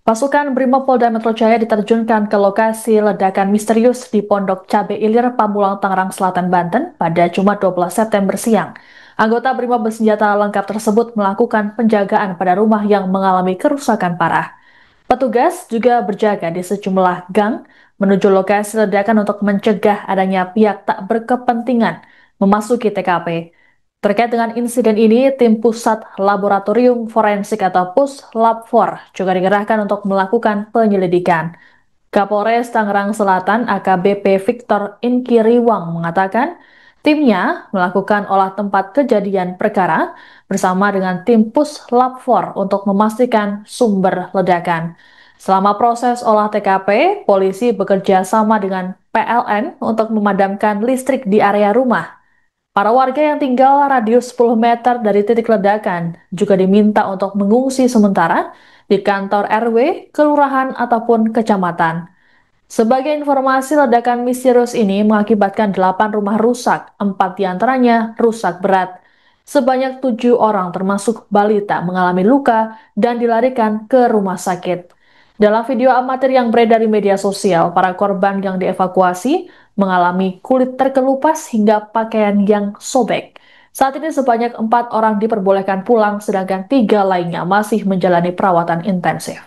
Pasukan Brimopolda Metro Jaya diterjunkan ke lokasi ledakan misterius di Pondok Cabe Ilir, Pamulang, Tangerang Selatan, Banten pada Jumat 12 September siang. Anggota Brimob bersenjata lengkap tersebut melakukan penjagaan pada rumah yang mengalami kerusakan parah. Petugas juga berjaga di sejumlah gang menuju lokasi ledakan untuk mencegah adanya pihak tak berkepentingan memasuki TKP. Terkait dengan insiden ini, tim Pusat Laboratorium Forensik atau Puslab-4 juga dikerahkan untuk melakukan penyelidikan. Kapolres Tangerang Selatan AKBP Victor Inkiriwang mengatakan, timnya melakukan olah tempat kejadian perkara bersama dengan tim Puslab-4 untuk memastikan sumber ledakan. Selama proses olah TKP, polisi bekerja sama dengan PLN untuk memadamkan listrik di area rumah. Para warga yang tinggal radius 10 meter dari titik ledakan juga diminta untuk mengungsi sementara di kantor RW, kelurahan, ataupun kecamatan. Sebagai informasi, ledakan misterius ini mengakibatkan 8 rumah rusak, 4 diantaranya rusak berat. Sebanyak 7 orang termasuk balita mengalami luka dan dilarikan ke rumah sakit. Dalam video amatir yang beredar di media sosial, para korban yang dievakuasi mengalami kulit terkelupas hingga pakaian yang sobek. Saat ini sebanyak 4 orang diperbolehkan pulang, sedangkan 3 lainnya masih menjalani perawatan intensif.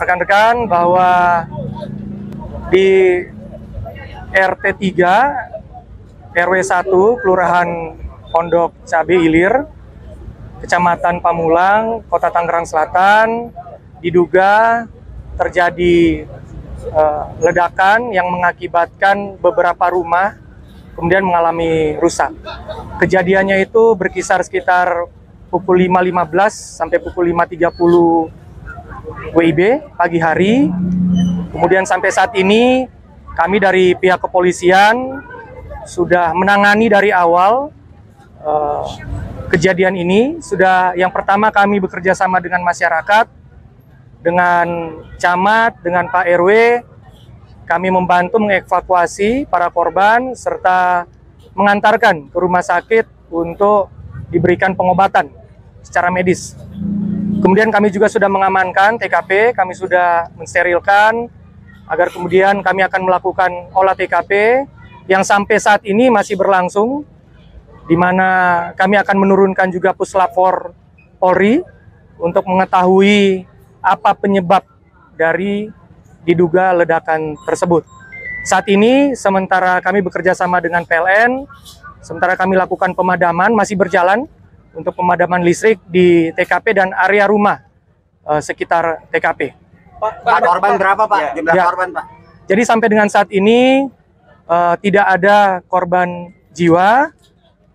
Rekan-rekan, bahwa di RT 3 RW 1 Kelurahan Pondok Cabe Ilir, Kecamatan Pamulang, Kota Tangerang Selatan, diduga terjadi ledakan yang mengakibatkan beberapa rumah kemudian mengalami rusak. Kejadiannya itu berkisar sekitar pukul 5.15 sampai pukul 5.30 WIB pagi hari. Kemudian sampai saat ini kami dari pihak kepolisian sudah menangani dari awal kejadian ini. Yang pertama kami bekerja sama dengan masyarakat, dengan camat, dengan Pak RW. Kami membantu mengevakuasi para korban serta mengantarkan ke rumah sakit untuk diberikan pengobatan secara medis. Kemudian kami juga sudah mengamankan TKP, kami sudah mensterilkan agar kemudian kami akan melakukan olah TKP yang sampai saat ini masih berlangsung, di mana kami akan menurunkan juga Puslap-4 Polri untuk mengetahui apa penyebab dari diduga ledakan tersebut. Saat ini sementara kami bekerja sama dengan PLN, sementara kami lakukan pemadaman, masih berjalan untuk pemadaman listrik di TKP dan area rumah sekitar TKP. Pak, korban berapa Pak? Jumlah korban Pak? Jadi sampai dengan saat ini tidak ada korban jiwa,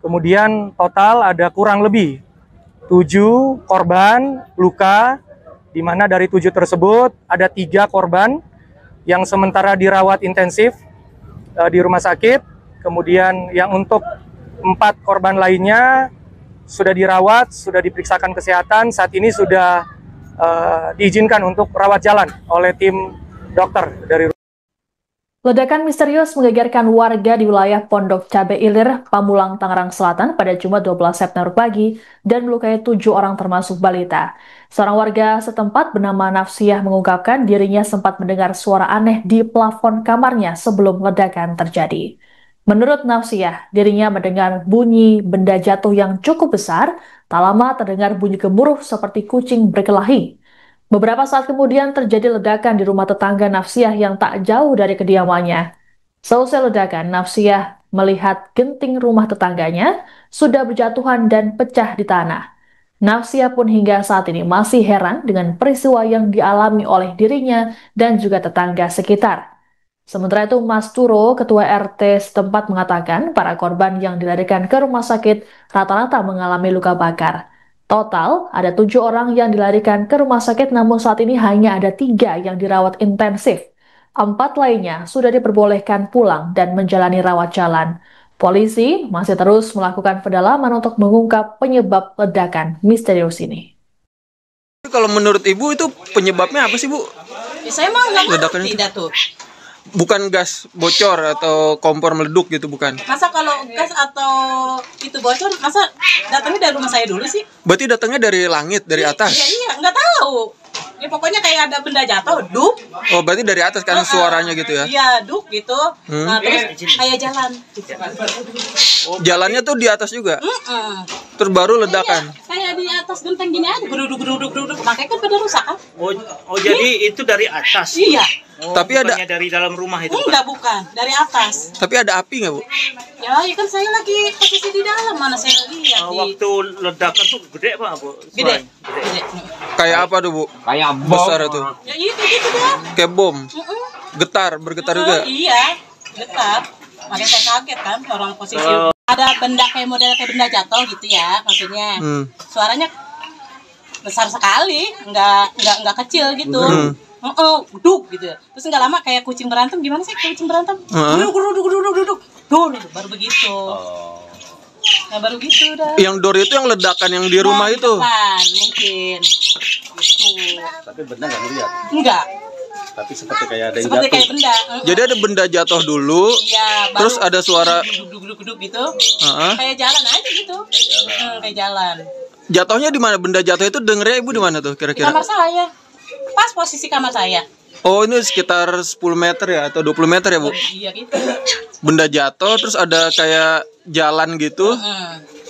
kemudian total ada kurang lebih 7 korban luka, di mana dari 7 tersebut ada 3 korban yang sementara dirawat intensif di rumah sakit, kemudian yang untuk 4 korban lainnya sudah dirawat, sudah diperiksakan kesehatan, saat ini sudah diizinkan untuk rawat jalan oleh tim dokter dari. Ledakan misterius menggegerkan warga di wilayah Pondok Cabe Ilir, Pamulang, Tangerang Selatan pada Jumat 12 September pagi dan melukai 7 orang termasuk balita. Seorang warga setempat bernama Nafsiyah mengungkapkan dirinya sempat mendengar suara aneh di plafon kamarnya sebelum ledakan terjadi. Menurut Nafsiyah, dirinya mendengar bunyi benda jatuh yang cukup besar, tak lama terdengar bunyi gemuruh seperti kucing berkelahi. Beberapa saat kemudian terjadi ledakan di rumah tetangga Nafsiyah yang tak jauh dari kediamannya. Selesai ledakan, Nafsiyah melihat genting rumah tetangganya sudah berjatuhan dan pecah di tanah. Nafsiyah pun hingga saat ini masih heran dengan peristiwa yang dialami oleh dirinya dan juga tetangga sekitar. Sementara itu, Mas Turo, Ketua RT setempat mengatakan para korban yang dilarikan ke rumah sakit rata-rata mengalami luka bakar. Total, ada 7 orang yang dilarikan ke rumah sakit, namun saat ini hanya ada 3 yang dirawat intensif. 4 lainnya sudah diperbolehkan pulang dan menjalani rawat jalan. Polisi masih terus melakukan pendalaman untuk mengungkap penyebab ledakan misterius ini. Kalau menurut Ibu itu penyebabnya apa sih, Bu? Ya, saya mah nggak Ledakan ngerti itu? dah tuh. Bukan gas bocor atau kompor meleduk gitu, bukan? Masa kalau gas atau itu bocor, masa datangnya dari rumah saya dulu sih? Berarti datangnya dari langit, dari atas? Iya, nggak tahu. Ya pokoknya kayak ada benda jatuh, duk. Oh, berarti dari atas karena suaranya gitu ya? Iya, duk gitu. Nah, terus kayak jalan. Jalannya tuh di atas juga? Terus baru ledakan? Kayak di atas genteng gini aja, geruduk. Makanya kan pada rusak kan? Oh jadi itu dari atas. Iya. Tapi ada- bukannya dari dalam rumah itu. Enggak, bukan. Dari atas. Tapi ada api nggak, Bu? Ya kan saya lagi posisi di dalam, mana saya lihat di... Waktu ledakan tuh gede Pak, Bu? Gede. Suaranya? Gede. Kayak apa tuh, Bu? Kayak Besar itu? Ya itu gitu dah. Kayak bom? Mm-mm. Getar, bergetar juga? Iya, getar. Makanya saya kaget kan orang posisi ada benda kayak model kayak benda jatuh gitu ya maksudnya. Suaranya besar sekali, nggak kecil gitu. Duk gitu. Terus nggak lama kayak kucing berantem, gimana sih kayak kucing berantem? Duduk. Dor, baru begitu. Nah baru gitu dah. Yang door itu yang ledakan yang di rumah Nah, itu? depan, mungkin. Gitu. Tapi benda nggak ngeliat. Enggak, Tapi seperti kayak ada yang seperti jatuh. kayak benda. Jadi ada benda jatuh dulu, Iya, baru terus ada suara duduk gitu. Heeh. Kayak jalan aja gitu. Kayak jalan. Jatuhnya di mana? Benda jatuh itu dengernya Ibu di mana tuh Di kira-kira? kamar saya. Pas posisi kamar saya. Oh, ini sekitar 10 meter ya atau 20 meter ya, Bu? Iya gitu. Benda jatuh terus ada kayak jalan gitu,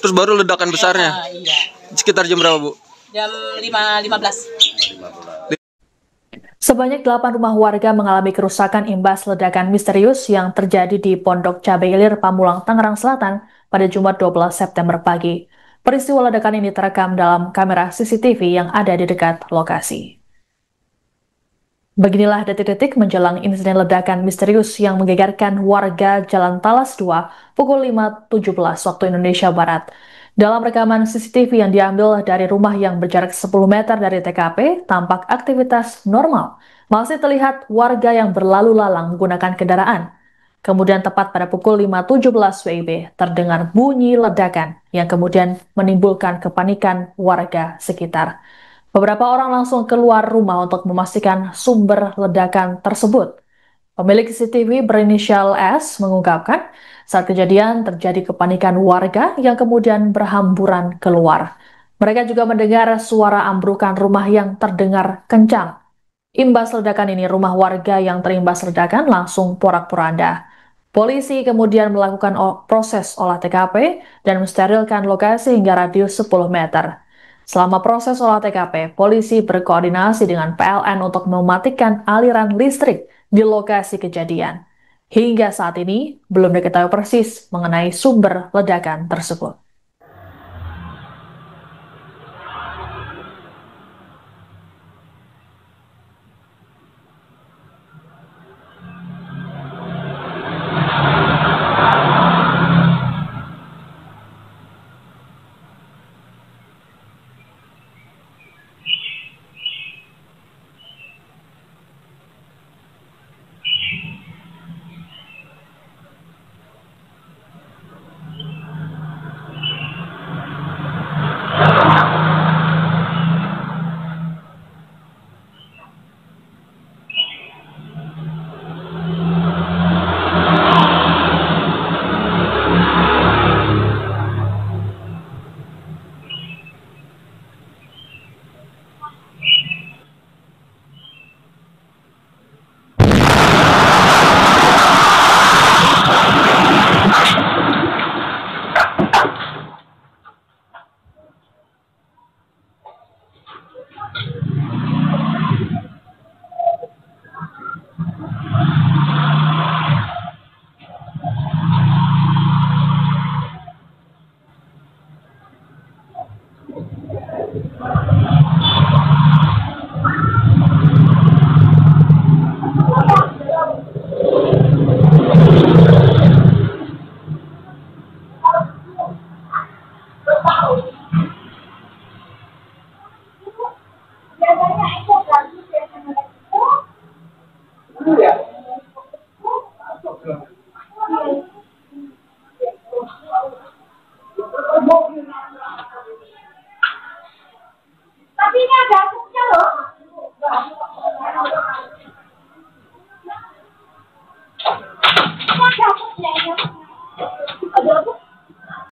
terus baru ledakan besarnya. Iya. Sekitar jam berapa, Bu? Jam 5.15. Sebanyak 8 rumah warga mengalami kerusakan imbas ledakan misterius yang terjadi di Pondok Cabe Ilir, Pamulang, Tangerang Selatan pada Jumat 12 September pagi. Peristiwa ledakan ini terekam dalam kamera CCTV yang ada di dekat lokasi. Beginilah detik-detik menjelang insiden ledakan misterius yang menggegarkan warga Jalan Talas 2 pukul 5.17 waktu Indonesia Barat. Dalam rekaman CCTV yang diambil dari rumah yang berjarak 10 meter dari TKP, tampak aktivitas normal. Masih terlihat warga yang berlalu lalang menggunakan kendaraan. Kemudian tepat pada pukul 5.17 WIB, terdengar bunyi ledakan yang kemudian menimbulkan kepanikan warga sekitar. Beberapa orang langsung keluar rumah untuk memastikan sumber ledakan tersebut. Pemilik CCTV berinisial S mengungkapkan saat kejadian terjadi kepanikan warga yang kemudian berhamburan keluar. Mereka juga mendengar suara ambrukan rumah yang terdengar kencang. Imbas ledakan ini, rumah warga yang terimbas ledakan langsung porak-poranda. Polisi kemudian melakukan proses olah TKP dan mensterilkan lokasi hingga radius 10 meter. Selama proses olah TKP, polisi berkoordinasi dengan PLN untuk mematikan aliran listrik di lokasi kejadian. Hingga saat ini, belum diketahui persis mengenai sumber ledakan tersebut.